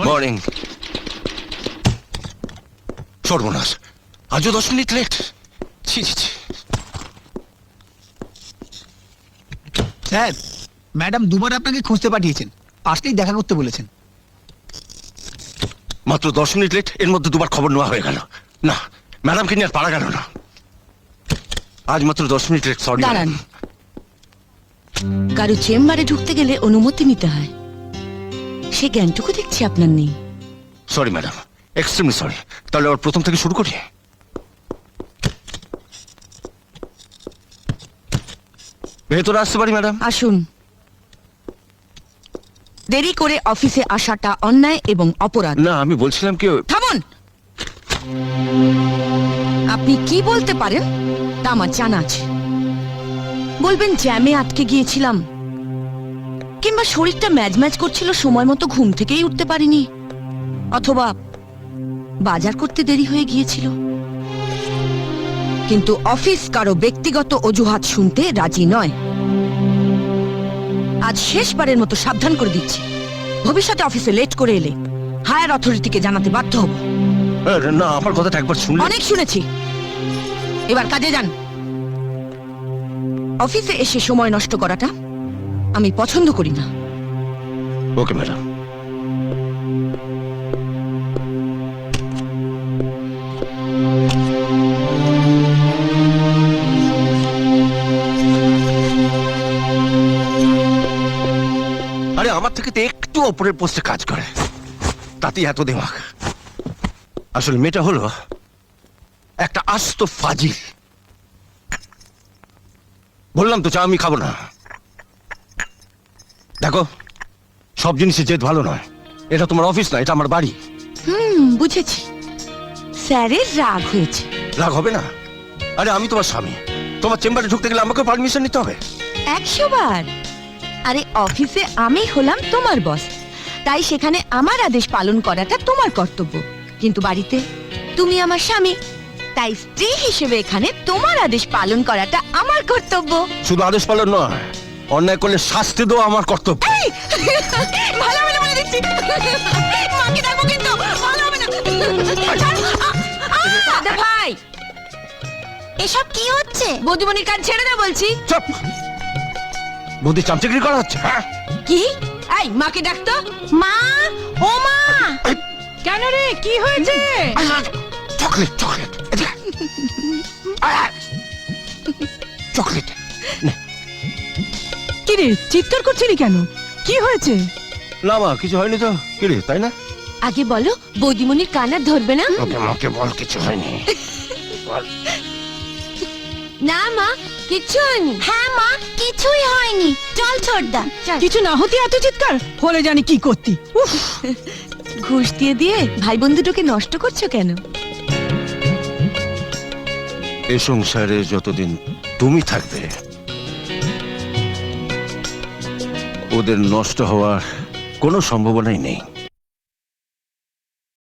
Morning. সর্বনাশ, আজও 10 minute late. ছি ছি ছি। স্যার, ম্যাডাম দুবার আপনাকে খুঁজতে পাঠিয়েছেন, আসলেই দেখা করতে বলেছেন। মাত্র 10 মিনিট লেট, এর মধ্যে দুবার খবর নেওয়া হয়ে গেল। না, ম্যাডামকে নিয়ে আর পারা গেল না। আজ মাত্র 10 মিনিট লেট। সরি। দাঁড়ান, কারো চেম্বারে ঢুকতে গেলে অনুমতি নিতে হয়, সে জ্ঞানটুকু দেখছি আপনার নেই। Sorry madam, extremely sorry. তাহলে ওর প্রথম থেকে শুরু করি। ভেতরে আসতে পারি ম্যাডাম? আসুন। দেরি করে অফিসে আসাটা অন্যায় এবং অপরাধ। না, আমি বলছিলাম কি, থামুন। আপনি কি বলতে পারেন তা আমার জানা আছে। বলবেন জ্যামে আটকে গিয়েছিলাম, কিংবা শরীরটা ম্যাজ ম্যাজ করছিল, সময় মতো ঘুম থেকেই উঠতে পারিনি, অথবা বাজার করতে দেরি হয়ে গিয়েছিল। কিন্তু অফিস কারো ব্যক্তিগত অজুহাত শুনতে রাজি নয়। আজ শেষবারের মতো সাবধান করে দিচ্ছি, ভবিষ্যতে অফিসে লেট করে এলে হায়ার অথরিটিকে জানাতে বাধ্য হব। না, আমার কথাটা একবার শুনলে। অনেক শুনেছি, এবার কাজে যান। অফিসে এসে সময় নষ্ট করাটা আমি পছন্দ করি না। Okay madam. আরে আমার থেকে তো একটু ওপরের পোস্টে কাজ করে, তাতেই এত দিমাগ। আসলে মেয়েটা হলো একটা আস্ত ফাজিল। বললাম তো চা আমি খাবো না। দেখো, সব জিনিসের জেদ ভালো নয়। এটা তোমার অফিস না, এটা আমার বাড়ি। বুঝেছি, স্যারের রাগ হয়েছে। রাগ হবে না? আরে আমি তোমার স্বামী, তোমার চেম্বারে ঢুকতে গেলে আমাকে পারমিশন নিতে হবে। 100 বার। আরে অফিসে আমি হলাম তোমার বস, তাই সেখানে আমার আদেশ পালন করাটা তোমার কর্তব্য। কিন্তু বাড়িতে তুমি আমার স্বামী, তাই স্ত্রী হিসেবে এখানে তোমার আদেশ পালন করাটা আমার কর্তব্য। শুধু আদেশ পালন নয়, অন্যায় করলে শাস্তি দেওয়া আমার কর্তব্য। এই, ভালো হবে না বলে দিচ্ছি। মাকে ডাকবো কিন্তু, ভালো হবে না। দাদা ভাই, এসব কি হচ্ছে? বৌদিমণির কাজ ছেড়ে দে বলছি। চুপ! বৌদি চামচাগিরি করা হচ্ছে। হ্যাঁ, কি? এই মাকে ডাকতো। মা, ও মা। কেন রে, কি হয়েছে? Chocolate chocolate chocolate. কি রে, চিৎকার করছিলি কেন? কি হয়েছে? না মা, কিছু হয়নি তো। কি রে, তাই না? আগে বলো, বৌদিমণির কান আর ধরবে না? ওকে মাকে বল কিছু হয়নি। না মা, কিচ্ছু হয়নি। হ্যাঁ মা, কিছুই হয়নি। চল ছোটদা। কিছু না হতে এত চিৎকার হলে জানি কি করতি। উফ, ঘুষ দিয়ে দিয়ে ভাই বোন দুটোকে নষ্ট করছো কেন? এ সংসারে যতদিন তুমি থাকবে, ওদের নষ্ট হওয়ার কোনো সম্ভাবনাই নেই।